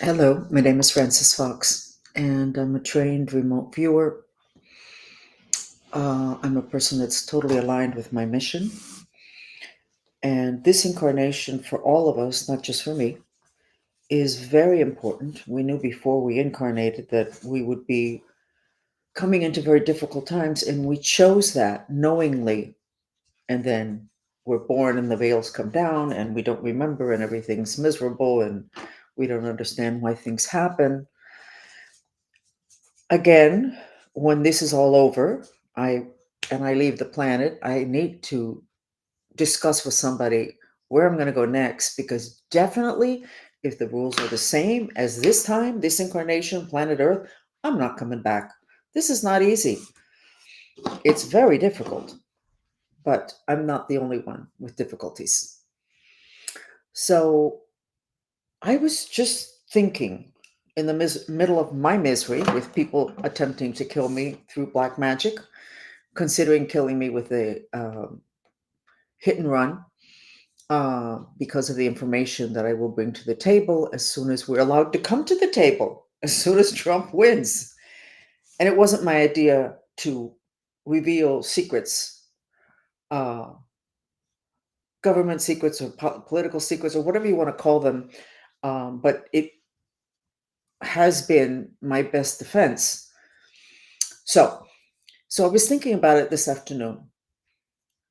Hello, my name is Frances Fox, and I'm a trained remote viewer. I'm a person that's totally aligned with my mission. And this incarnation for all of us, not just for me, is very important. We knew before we incarnated that we would be coming into very difficult times, and we chose that knowingly. And then we're born, and the veils come down, and we don't remember, and everything's miserable, and we don't understand why things happen. Again, when this is all over, I I leave the planet, I need to discuss with somebody where I'm going to go next, because definitely if the rules are the same as this time, this incarnation, planet Earth, I'm not coming back. This is not easy. It's very difficult, but I'm not the only one with difficulties. So I was just thinking in the middle of my misery with people attempting to kill me through black magic, considering killing me with a hit and run, because of the information that I will bring to the table as soon as we're allowed to come to the table, as soon as Trump wins. And it wasn't my idea to reveal secrets, uh, government secrets or political secrets or whatever you want to call them, but it has been my best defense. So, so I was thinking about it this afternoon,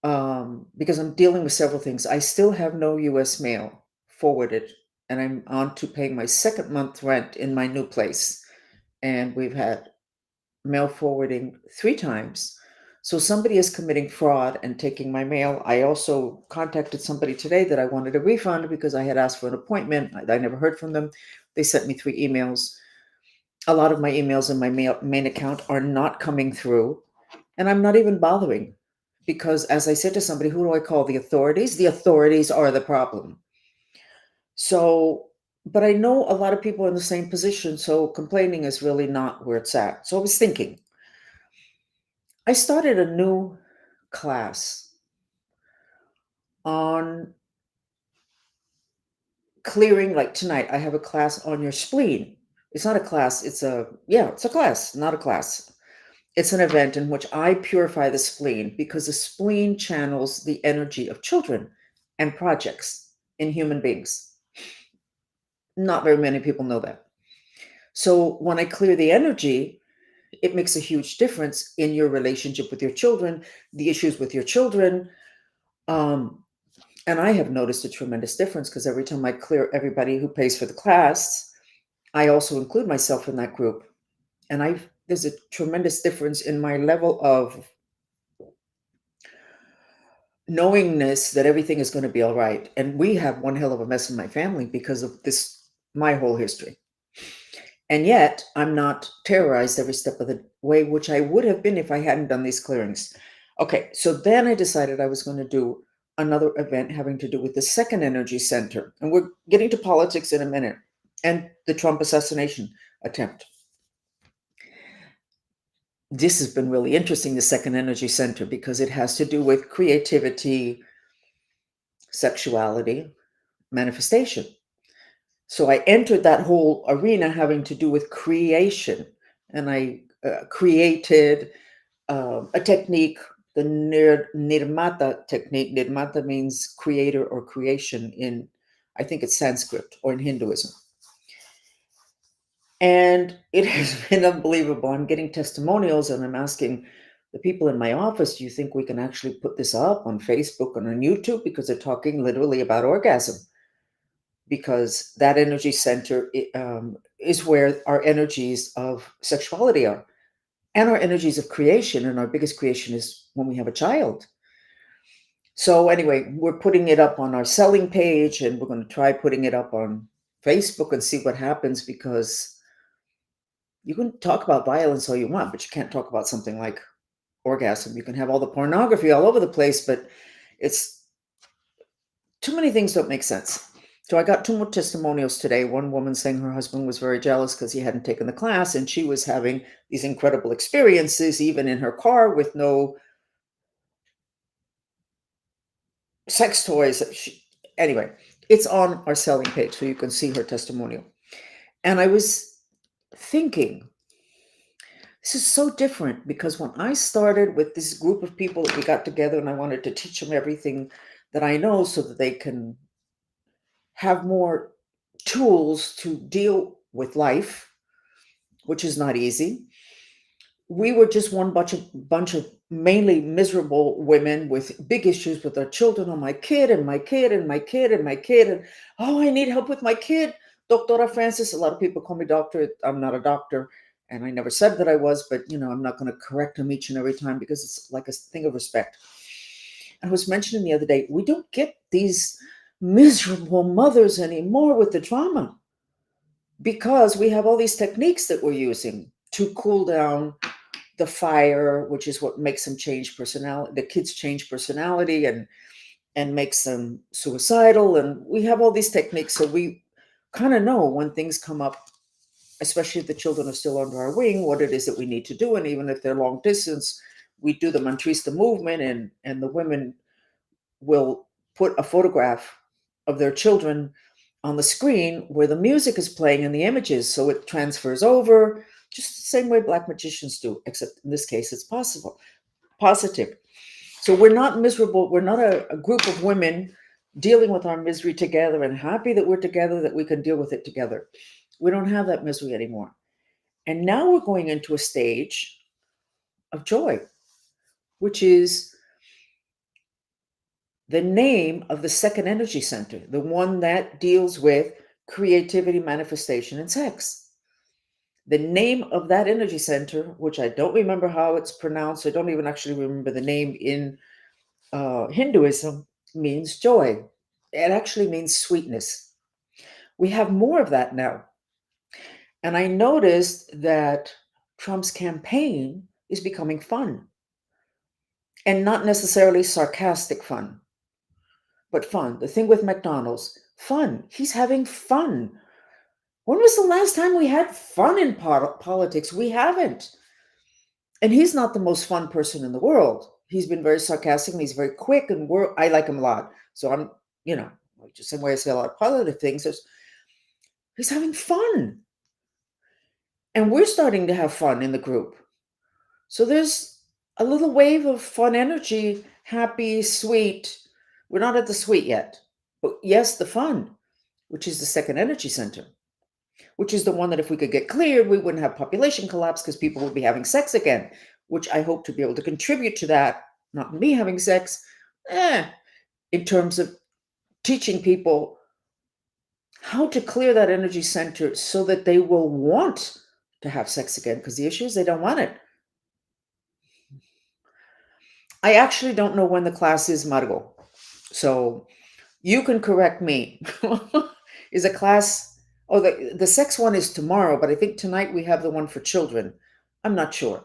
because I'm dealing with several things. I still have no US mail forwarded, and I'm on to paying my second month rent in my new place. And we've had mail forwarding 3 times. So somebody is committing fraud and taking my mail. I also contacted somebody today that I wanted a refund because I had asked for an appointment. I never heard from them. They sent me 3 emails. A lot of my emails in my main account are not coming through. And I'm not even bothering because, as I said to somebody, who do I call? The authorities? The authorities are the problem. So, but I know a lot of people in the same position. So complaining is really not where it's at. So I was thinking, I started a new class on clearing. Like tonight, I have a class on your spleen. It's not a class, it's a class, not a class. It's an event in which I purify the spleen because the spleen channels the energy of children and projects in human beings. Not very many people know that. So when I clear the energy, it makes a huge difference in your relationship with your children, the issues with your children. Um, and I have noticed a tremendous difference because every time I clear everybody who pays for the class, I also include myself in that group. And there's a tremendous difference in my level of knowingness that everything is going to be all right. And we have one hell of a mess in my family because of this, my whole history. And yet I'm not terrorized every step of the way, which I would have been if I hadn't done these clearings. Okay, so then I decided I was going to do another event having to do with the second energy center. And we're getting to politics in a minute, and the Trump assassination attempt. This has been really interesting, the second energy center, because it has to do with creativity, sexuality, manifestation. So I entered that whole arena having to do with creation, and I created a technique, the Nirmata technique. Nirmata means creator or creation in, I think it's Sanskrit or in Hinduism. And it has been unbelievable. I'm getting testimonials, and I'm asking the people in my office, do you think we can actually put this up on Facebook and on YouTube? Because they're talking literally about orgasm, because that energy center is where our energies of sexuality are, and our energies of creation. And our biggest creation is when we have a child. So, anyway, we're putting it up on our selling page, and we're going to try putting it up on Facebook and see what happens, because you can talk about violence all you want, but you can't talk about something like orgasm. You can have all the pornography all over the place, but it's too many things don't make sense. So I got 2 more testimonials today. One woman saying her husband was very jealous because he hadn't taken the class, and she was having these incredible experiences, even in her car, with no sex toys. Anyway, it's on our selling page, so you can see her testimonial. And I was thinking, this is so different because when I started with this group of people that we got together and I wanted to teach them everything that I know so that they can have more tools to deal with life, which is not easy. We were just one bunch of mainly miserable women with big issues with their children. Oh, my kid and my kid and my kid and my kid. And oh, I need help with my kid. Doctora Francis, a lot of people call me doctor. I'm not a doctor. And I never said that I was, but I'm not going to correct them each and every time because it's like a thing of respect. I was mentioning the other day, we don't get these miserable mothers anymore with the trauma because we have all these techniques that we're using to cool down the fire, which is what makes them change personality. The kids change personality and makes them suicidal. And we have all these techniques, so we kind of know when things come up, especially if the children are still under our wing, what it is that we need to do. And even if they're long distance, we do the mantrista movement, and the women will put a photograph of their children on the screen where the music is playing and the images, so it transfers over just the same way black magicians do, except in this case it's positive. So we're not miserable. We're not a group of women dealing with our misery together and happy that we're together, that we can deal with it together. We don't have that misery anymore. And now we're going into a stage of joy, which is the name of the second energy center, the one that deals with creativity, manifestation, and sex. The name of that energy center, which I don't remember how it's pronounced, I don't even actually remember the name in Hinduism, means joy. It actually means sweetness. We have more of that now. And I noticed that Trump's campaign is becoming fun, and not necessarily sarcastic fun, but fun. The thing with McDonald's, fun. He's having fun. When was the last time we had fun in politics? We haven't. And he's not the most fun person in the world. He's been very sarcastic and he's very quick, and I like him a lot. So I'm, just the same way I say a lot of positive things, he's having fun. And we're starting to have fun in the group. So there's a little wave of fun energy, happy, sweet. We're not at the sweet yet. But yes, the fun, which is the second energy center, which is the one that if we could get cleared, we wouldn't have population collapse because people would be having sex again, which I hope to be able to contribute to that, not me having sex, in terms of teaching people how to clear that energy center so that they will want to have sex again, because the issue is they don't want it. I actually don't know when the class is, Margot. So you can correct me. Is a class, oh, the sex one is tomorrow, but I think tonight we have the one for children. I'm not sure.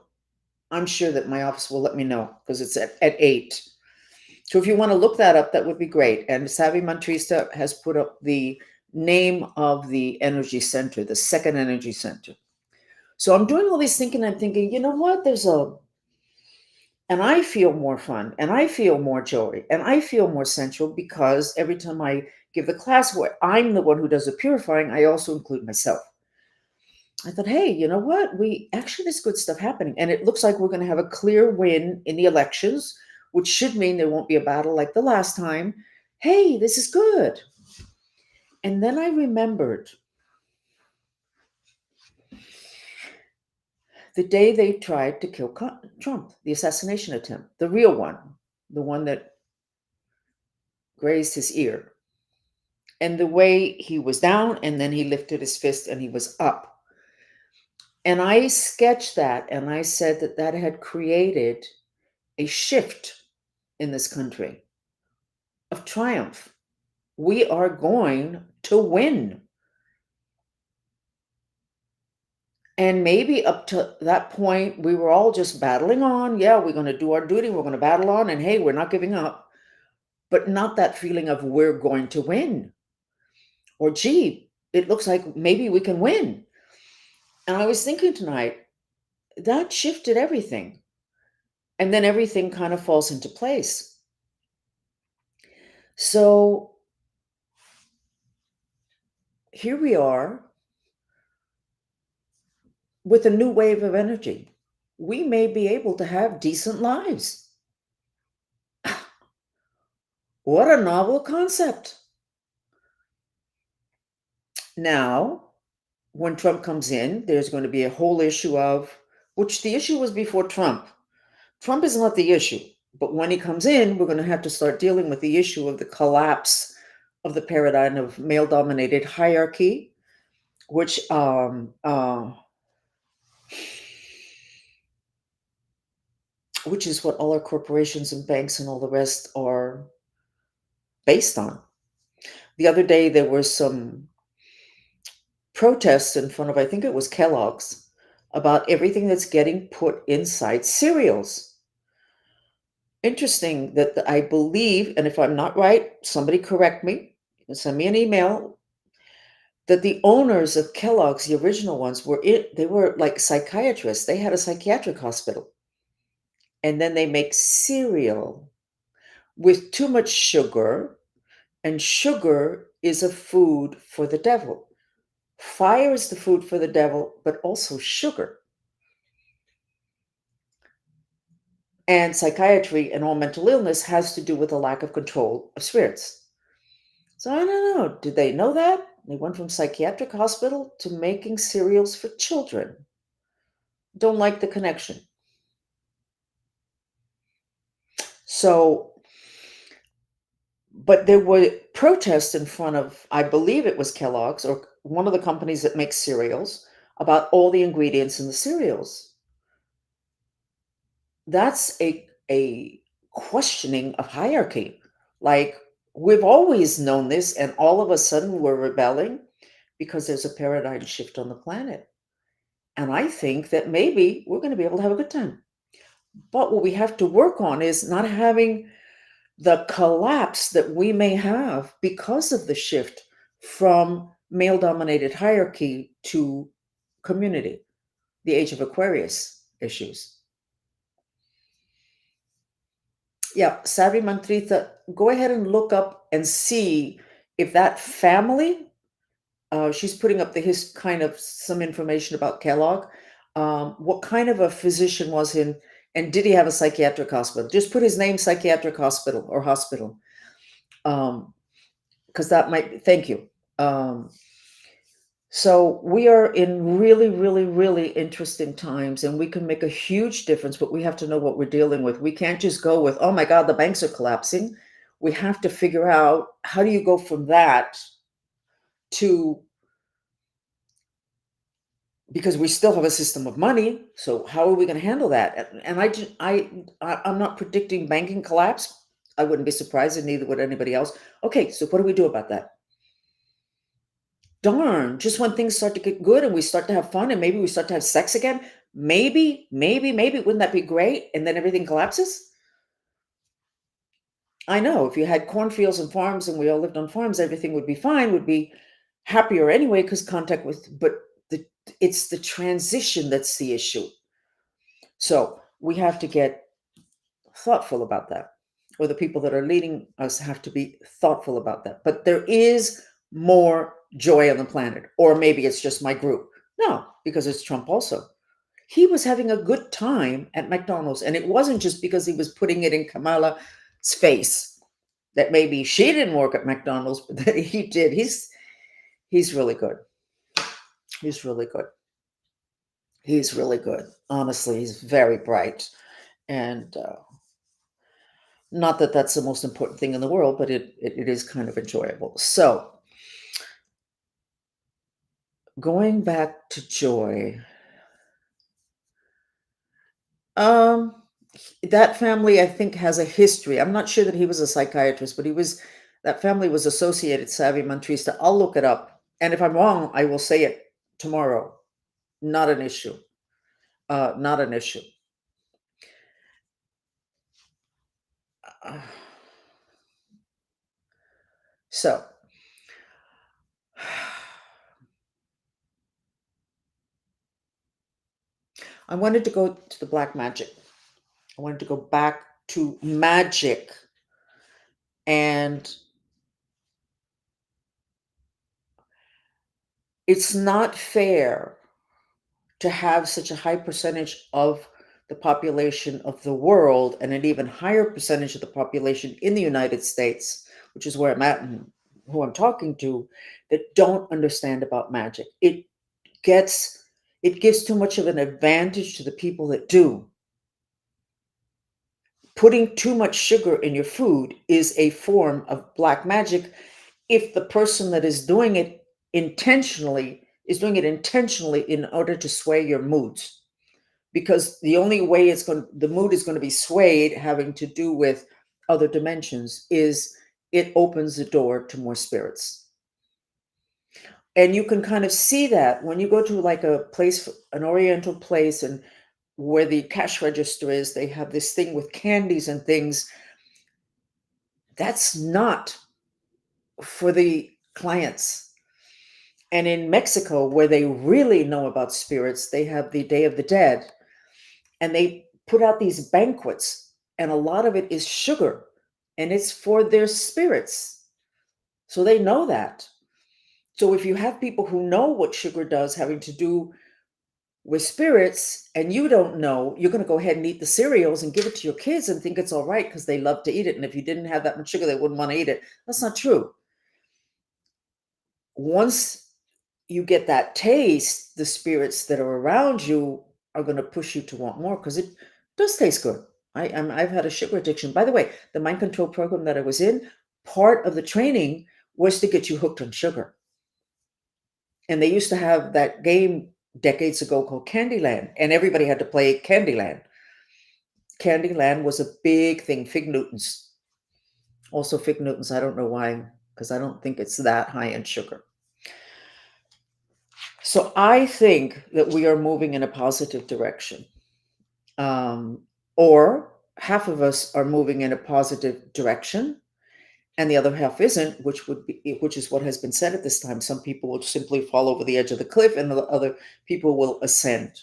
I'm sure that my office will let me know because it's at 8. So if you want to look that up, that would be great. And Savvy Mantrista has put up the name of the energy center, the second energy center. So I'm doing all these thinking. I'm thinking, you know what? And I feel more fun, and I feel more joy, and I feel more sensual because every time I give the class where I'm the one who does the purifying, I also include myself. I thought, hey, you know what? There's good stuff happening. And it looks like we're going to have a clear win in the elections, which should mean there won't be a battle like the last time. Hey, this is good. And then I remembered the day they tried to kill Trump, the assassination attempt, the real one, the one that grazed his ear. And the way he was down and then he lifted his fist and he was up. And I sketched that and I said that that had created a shift in this country of triumph. We are going to win. And maybe up to that point, we were all just battling on. Yeah, we're going to do our duty. We're going to battle on. And hey, we're not giving up. But not that feeling of we're going to win. Or, gee, it looks like maybe we can win. And I was thinking tonight, that shifted everything. And then everything kind of falls into place. So here we are. with a new wave of energy, we may be able to have decent lives. What a novel concept. Now, when Trump comes in, there's going to be a whole issue of, which the issue was before Trump. Trump is not the issue, but when he comes in, we're going to have to start dealing with the issue of the collapse of the paradigm of male dominated hierarchy, which which is what all our corporations and banks and all the rest are based on. The other day, there were some protests in front of, I think it was Kellogg's, about everything that's getting put inside cereals. Interesting that I believe, and if I'm not right, somebody correct me, send me an email, that the owners of Kellogg's, the original ones, they were like psychiatrists. They had a psychiatric hospital. And then they make cereal with too much sugar, and sugar is a food for the devil. Fire is the food for the devil, but also sugar. And psychiatry and all mental illness has to do with a lack of control of spirits. So I don't know. Did they know that? They went from psychiatric hospital to making cereals for children. Don't like the connection. So, but there were protests in front of, I believe it was Kellogg's or one of the companies that makes cereals, about all the ingredients in the cereals. That's a questioning of hierarchy. Like, we've always known this, and all of a sudden we're rebelling because there's a paradigm shift on the planet. And I think that maybe we're going to be able to have a good time. But what we have to work on is not having the collapse that we may have because of the shift from male dominated hierarchy to community, the age of Aquarius issues. Yeah, Savvy Mantrita, go ahead and look up and see if that family, she's putting up his kind of some information about Kellogg. What kind of a physician was he, and did he have a psychiatric hospital? Just put his name, psychiatric hospital or hospital, because that might. Thank you. Um, so we are in really, really, really interesting times, and we can make a huge difference. But we have to know what we're dealing with. We can't just go with, "Oh my God, the banks are collapsing." We have to figure out, how do you go from that to, because we still have a system of money. So how are we going to handle that? And I'm not predicting banking collapse. I wouldn't be surprised, and neither would anybody else. Okay, so what do we do about that? Darn, just when things start to get good and we start to have fun and maybe we start to have sex again, maybe, wouldn't that be great? And then everything collapses? I know, if you had cornfields and farms and we all lived on farms, everything would be fine, would be happier anyway, because contact with, but the it's the transition that's the issue. So we have to get thoughtful about that, or the people that are leading us have to be thoughtful about that. But there is more joy on the planet, or maybe it's just my group. No, because it's Trump also. He was having a good time at McDonald's, and it wasn't just because he was putting it in Kamala's face that maybe she didn't work at McDonald's, but that he did. He's really good. He's really good. He's really good. Honestly, he's very bright, and not that that's the most important thing in the world, but it is kind of enjoyable. So, going back to joy, um, that family, I think, has a history. I'm not sure that he was a psychiatrist, but that family was associated, Savvy Mantrista. I'll look it up. And if I'm wrong, I will say it tomorrow. Not an issue. Not an issue. Uh, so, I wanted to go to the black magic. I wanted to go back to magic. And it's not fair to have such a high percentage of the population of the world and an even higher percentage of the population in the United States, which is where I'm at and who I'm talking to, that don't understand about magic. Gets it gives too much of an advantage to the people that do. Putting too much sugar in your food is a form of black magic if the person that is doing it intentionally is doing it intentionally in order to sway your moods, because the only way the mood is going to be swayed, having to do with other dimensions, is it opens the door to more spirits. And you can kind of see that when you go to like a place, an oriental place, and where the cash register is, they have this thing with candies and things. That's not for the clients. And in Mexico, where they really know about spirits, they have the Day of the Dead, and they put out these banquets, and a lot of it is sugar, and it's for their spirits. So they know that. So if you have people who know what sugar does having to do with spirits, and you don't know, you're going to go ahead and eat the cereals and give it to your kids and think it's all right because they love to eat it. And if you didn't have that much sugar, they wouldn't want to eat it. That's not true. Once you get that taste, the spirits that are around you are going to push you to want more because it does taste good. I've had a sugar addiction. By the way, the mind control program that I was in, part of the training was to get you hooked on sugar. And they used to have that game decades ago called Candyland, and everybody had to play Candyland. Candyland was a big thing. Fig Newtons. Also, Fig Newtons, I don't know why, because I don't think it's that high in sugar. So I think that we are moving in a positive direction. Or half of us are moving in a positive direction, and the other half isn't, which is what has been said at this time. Some people will simply fall over the edge of the cliff, and the other people will ascend.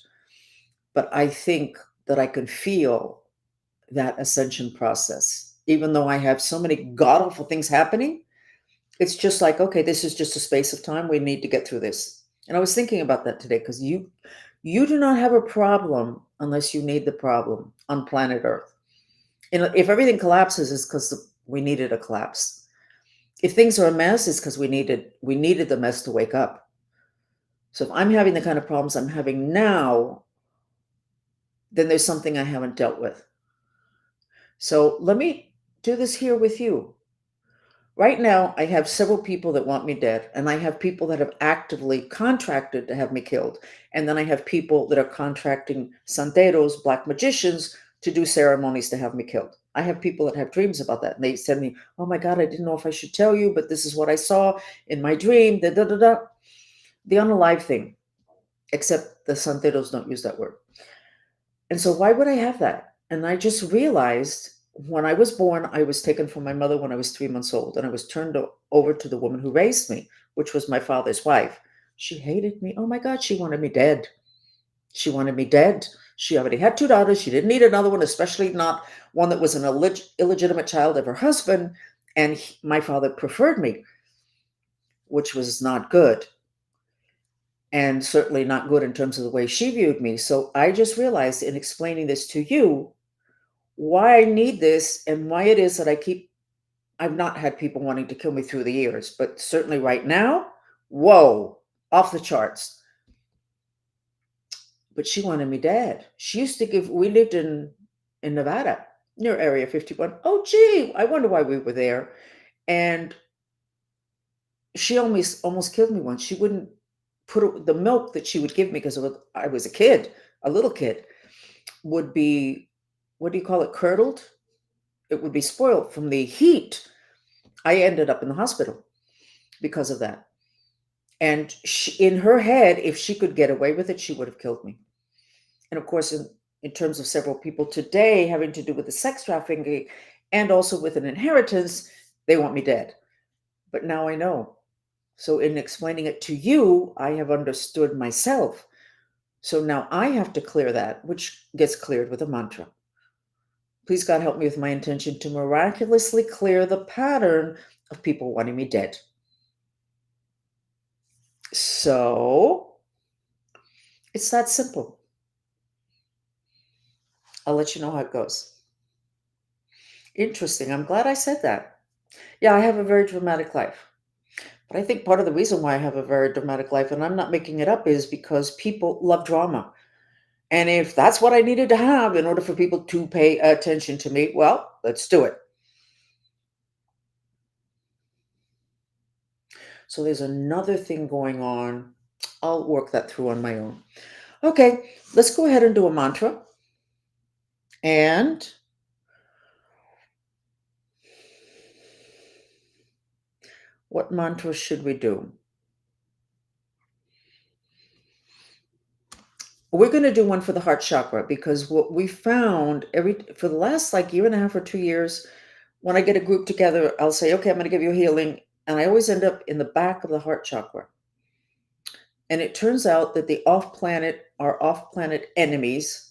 But I think that I can feel that ascension process, even though I have so many god awful things happening. It's just like, okay, this is just a space of time. We need to get through this. And I was thinking about that today, because you do not have a problem unless you need the problem on planet Earth. And if everything collapses, it's because we needed a collapse. If things are a mess, it's because we needed the mess to wake up. So if I'm having the kind of problems I'm having now, then there's something I haven't dealt with. So let me do this here with you. Right now, I have several people that want me dead, and I have people that have actively contracted to have me killed. And then I have people that are contracting santeros, black magicians, to do ceremonies to have me killed. I have people that have dreams about that. And they send me, oh my God, I didn't know if I should tell you, but this is what I saw in my dream. Da, da, da, da. The unalive thing, except the santeros don't use that word. And so why would I have that? And I just realized when I was born, I was taken from my mother when I was 3 months old, and I was turned over to the woman who raised me, which was my father's wife. She hated me. Oh my God, she wanted me dead. She wanted me dead. She already had 2 daughters. She didn't need another one, especially not one that was an illegitimate child of her husband. And my father preferred me, which was not good. And certainly not good in terms of the way she viewed me. So I just realized in explaining this to you why I need this and why it is that I've not had people wanting to kill me through the years, but certainly right now, whoa, off the charts. But she wanted me dead. She used to we lived in Nevada near Area 51. Oh, gee, I wonder why we were there. And she almost killed me once. She wouldn't put the milk that she would give me, because I was a kid, a little kid, would be, what do you call it, curdled? It would be spoiled from the heat. I ended up in the hospital because of that. And in her head, if she could get away with it, she would have killed me. And of course, in terms of several people today having to do with the sex trafficking and also with an inheritance, they want me dead. But now I know. So in explaining it to you, I have understood myself. So now I have to clear that, which gets cleared with a mantra. Please, God, help me with my intention to miraculously clear the pattern of people wanting me dead. So It's that simple. I'll let you know how it goes. Interesting. I'm glad I said that. Yeah, I have a very dramatic life. But I think part of the reason why I have a very dramatic life, and I'm not making it up, is because people love drama. And if that's what I needed to have in order for people to pay attention to me, well, let's do it. So there's another thing going on. I'll work that through on my own. Okay, let's go ahead and do a mantra. And what mantra should we do? We're going to do one for the heart chakra because what we found for the last like year and a half or 2 years, when I get a group together, I'll say, okay, I'm going to give you a healing. And I always end up in the back of the heart chakra. And it turns out that our off planet enemies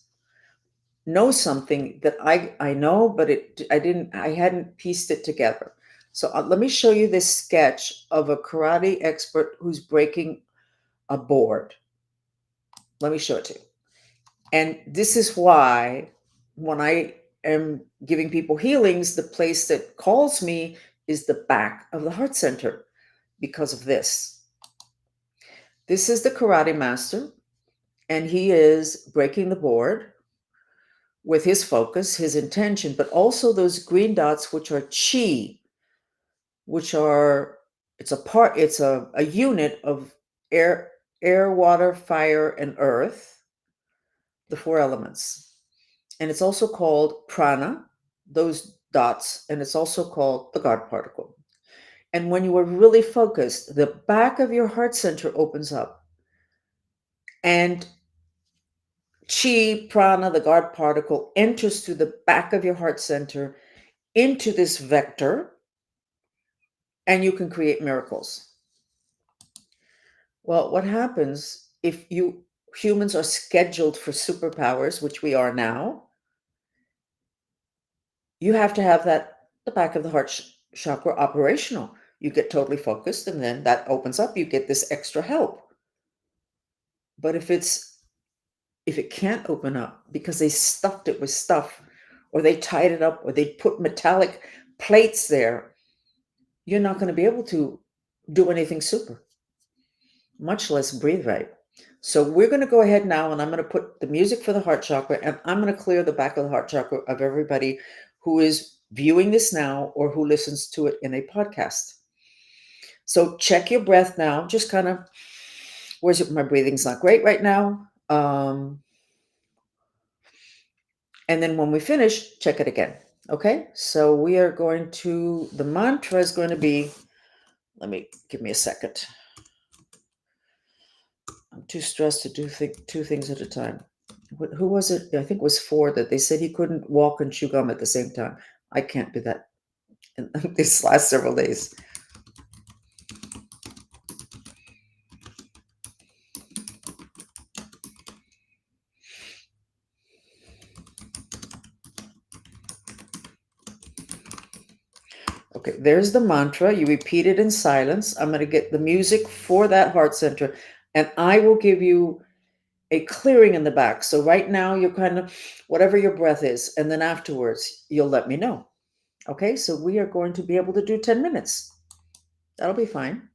know something that I know, but I hadn't pieced it together. So let me show you this sketch of a karate expert who's breaking a board. Let me show it to you. And this is why when I am giving people healings, the place that calls me is the back of the heart center because of this. This is the karate master, and he is breaking the board with his focus, his intention, but also those green dots, which are chi, which are it's a unit of air, water, fire, and earth, the four elements. And it's also called prana, those dots, and it's also called the God particle. And when you are really focused, the back of your heart center opens up, and chi, prana, the God particle, enters through the back of your heart center into this vector, and you can create miracles. Well, what happens if humans are scheduled for superpowers, which we are now? You have to have the back of the heart chakra operational. You get totally focused, and then that opens up. You get this extra help. But if it can't open up because they stuffed it with stuff, or they tied it up, or they put metallic plates there, you're not going to be able to do anything super, much less breathe right. So we're going to go ahead now, and I'm going to put the music for the heart chakra, and I'm going to clear the back of the heart chakra of everybody who is viewing this now or who listens to it in a podcast. So check your breath now. Just kind of, my breathing's not great right now. And then when we finish, check it again. Okay, so we are going to, the mantra is going to be, give me a second. I'm too stressed to do two things at a time. Who was it? I think it was Ford that they said he couldn't walk and chew gum at the same time. I can't do that in these last several days. Okay, there's the mantra. You repeat it in silence. I'm going to get the music for that heart center, and I will give you a clearing in the back. So right now, you're kind of, whatever your breath is, and then afterwards, you'll let me know. Okay, so we are going to be able to do 10 minutes. That'll be fine.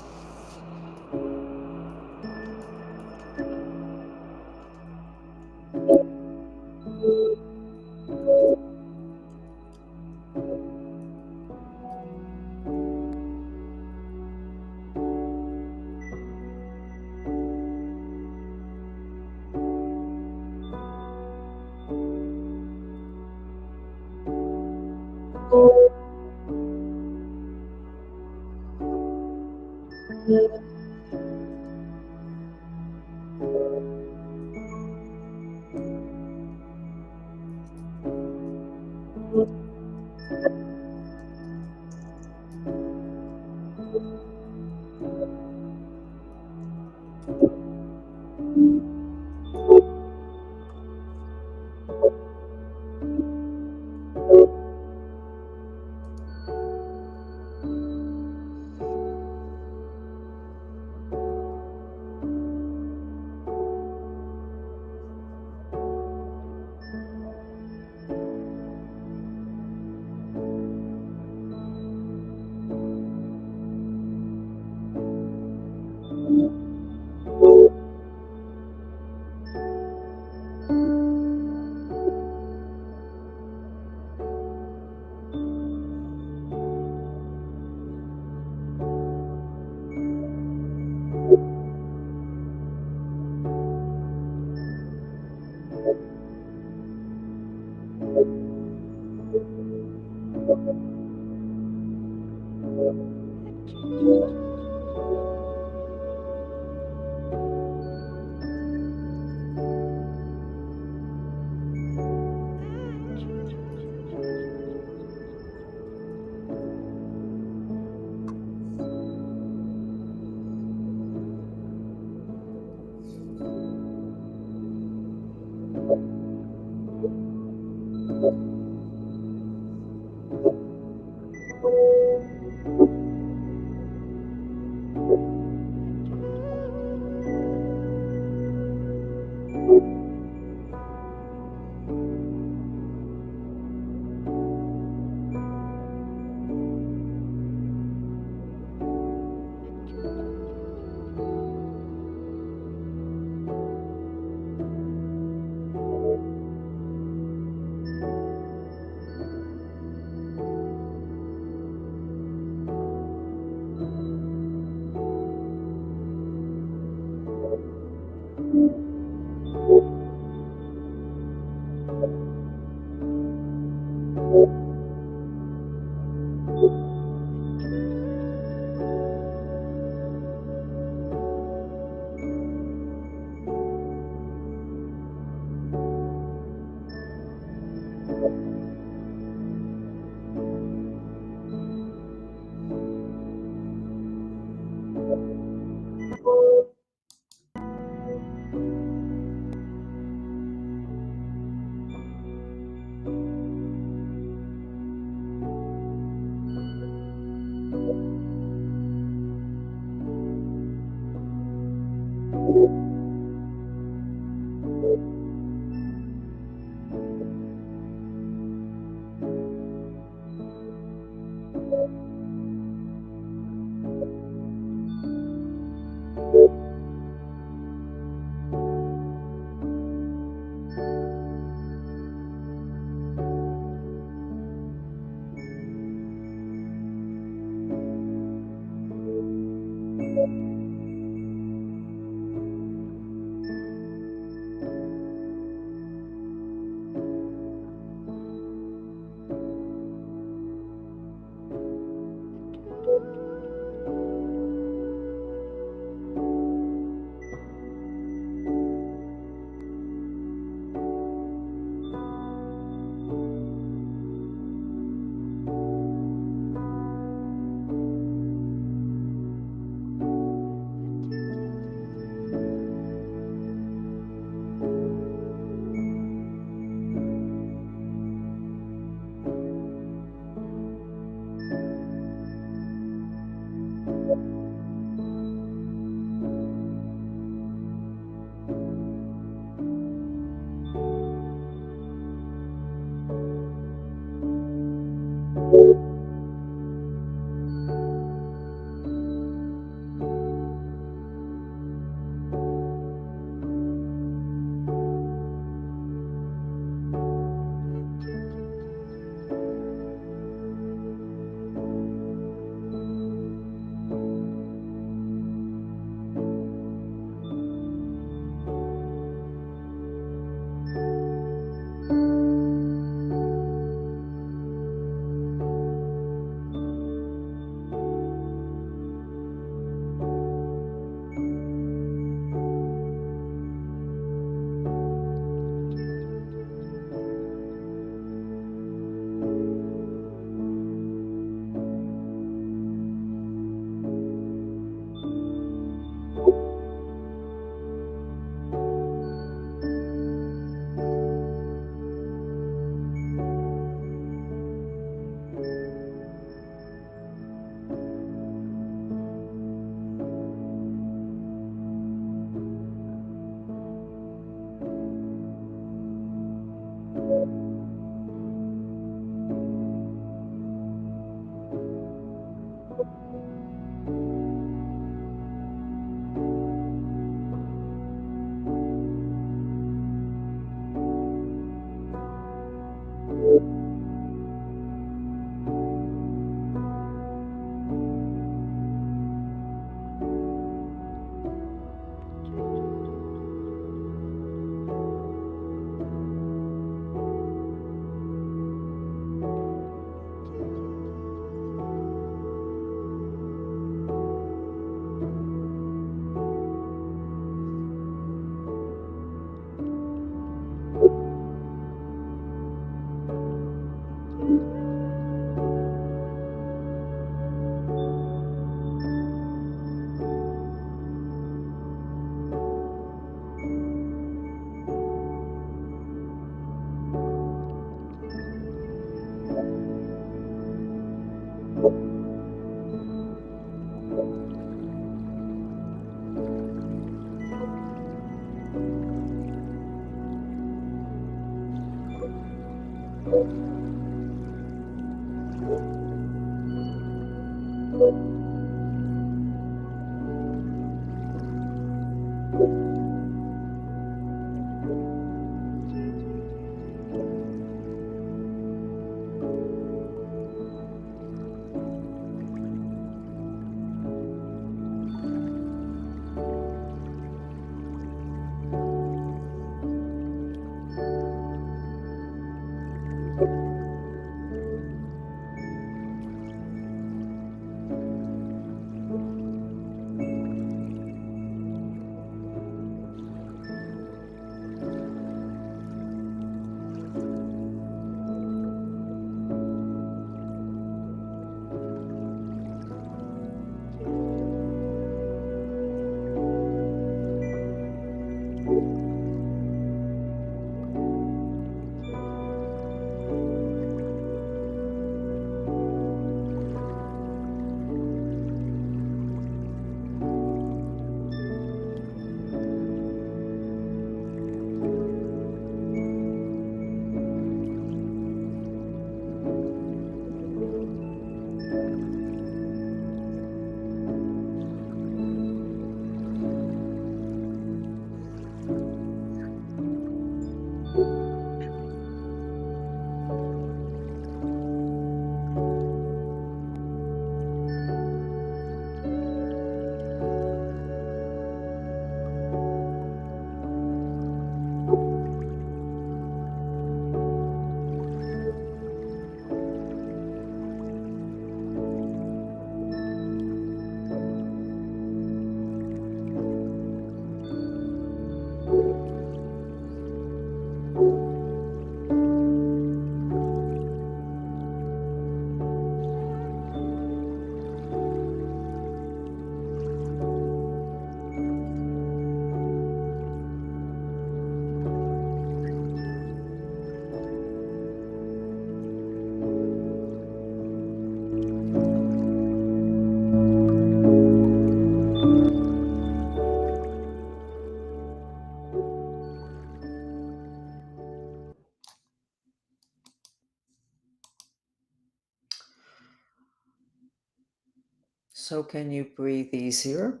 So can you breathe easier?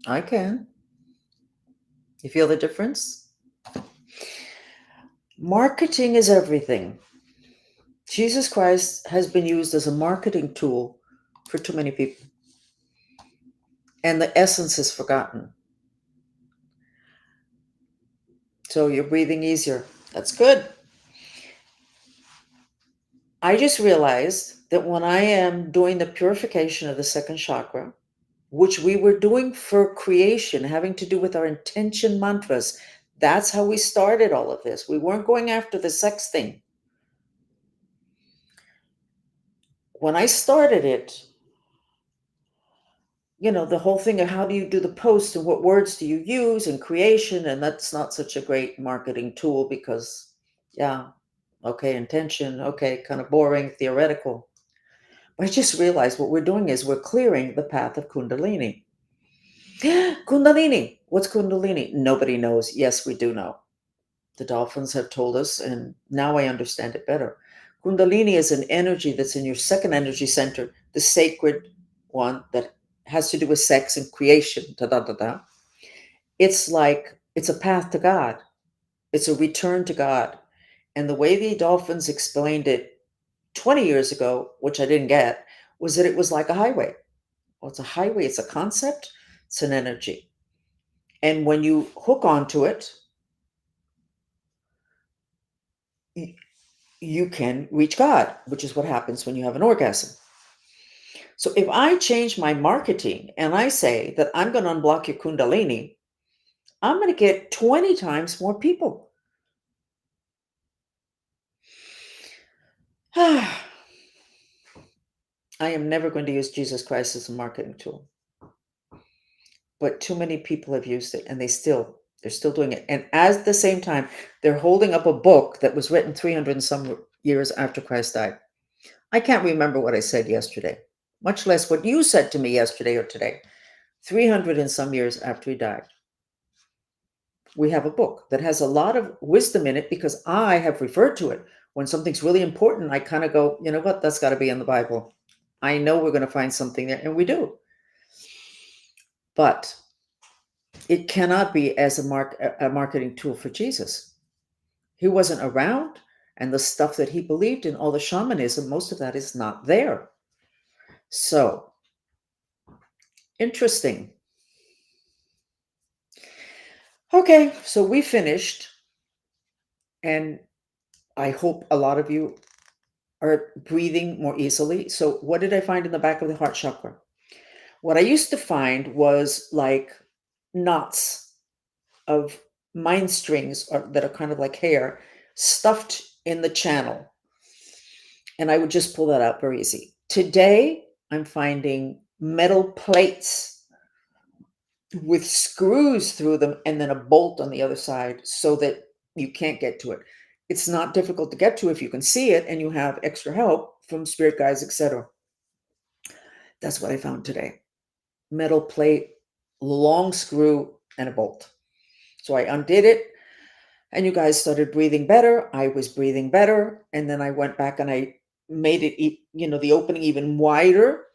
I can. You feel the difference? Marketing is everything. Jesus Christ has been used as a marketing tool for too many people, and the essence is forgotten. So you're breathing easier. That's good. I just realized that when I am doing the purification of the second chakra, which we were doing for creation, having to do with our intention mantras, that's how we started all of this. We weren't going after the sex thing. When I started it, the whole thing of how do you do the post and what words do you use in creation, and that's not such a great marketing tool because, yeah, okay, intention, okay, kind of boring, theoretical. But I just realized what we're doing is we're clearing the path of Kundalini. Kundalini. What's Kundalini? Nobody knows. Yes, we do know. The dolphins have told us, and now I understand it better. Kundalini is an energy that's in your second energy center, the sacred one that has to do with sex and creation. Da, da, da, da. It's a path to God. It's a return to God. And the way the dolphins explained it 20 years ago, which I didn't get, was that it was like a highway. Well, it's a highway, it's a concept, it's an energy. And when you hook onto it, you can reach God, which is what happens when you have an orgasm. So if I change my marketing and I say that I'm going to unblock your Kundalini, I'm going to get 20 times more people. I am never going to use Jesus Christ as a marketing tool. But too many people have used it, and they're still doing it. And at the same time, they're holding up a book that was written 300 and some years after Christ died. I can't remember what I said yesterday, much less what you said to me yesterday or today. 300 and some years after he died, we have a book that has a lot of wisdom in it because I have referred to it When something's really important, I kind of go, you know what, that's got to be in the Bible. I know we're going to find something there, and we do. But it cannot be as a marketing tool for Jesus. He wasn't around, and the stuff that he believed in, all the shamanism, most of that is not there. So, interesting. Okay, so we finished, and I hope a lot of you are breathing more easily. So, what did I find in the back of the heart chakra? What I used to find was like knots of mind strings that are kind of like hair stuffed in the channel. And I would just pull that out very easy. Today, I'm finding metal plates with screws through them and then a bolt on the other side so that you can't get to it. It's not difficult to get to if you can see it and you have extra help from spirit guides, etc. That's what I found today. Metal plate, long screw, and a bolt. So I undid it, and you guys started breathing better. I was breathing better, and then I went back and I made it, the opening even wider.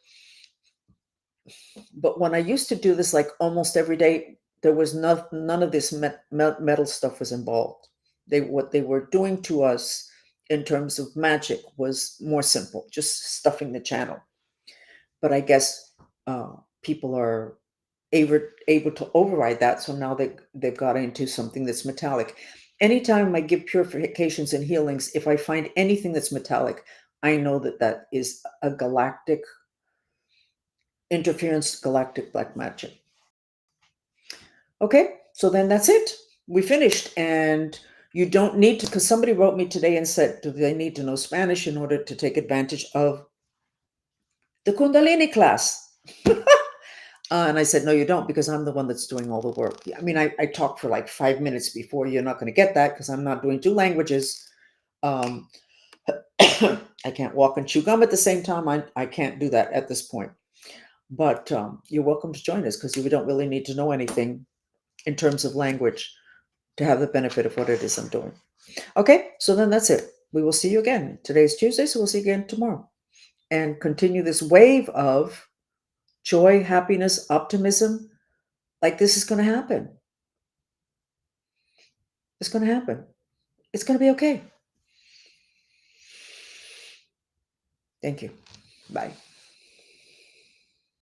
But when I used to do this like almost every day, there was none of this metal stuff was involved. What they were doing to us in terms of magic was more simple, just stuffing the channel. But I guess people are able to override that. So now they've got into something that's metallic. Anytime I give purifications and healings, if I find anything that's metallic, I know that that is a galactic interference, galactic black magic. Okay, so then that's it. We finished. And you don't need to, because somebody wrote me today and said, do they need to know Spanish in order to take advantage of the Kundalini class? And I said, no, you don't, because I'm the one that's doing all the work. I mean, I talk for like 5 minutes before. You're not going to get that because I'm not doing two languages. Um, I can't walk and chew gum at the same time. I can't do that at this point. But you're welcome to join us because you don't really need to know anything in terms of language to have the benefit of what it is I'm doing. Okay, so then that's it. We will see you again. Today's Tuesday, so we'll see you again tomorrow. And continue this wave of joy, happiness, optimism. Like this is going to happen. It's going to happen. It's going to be okay. Thank you. Bye.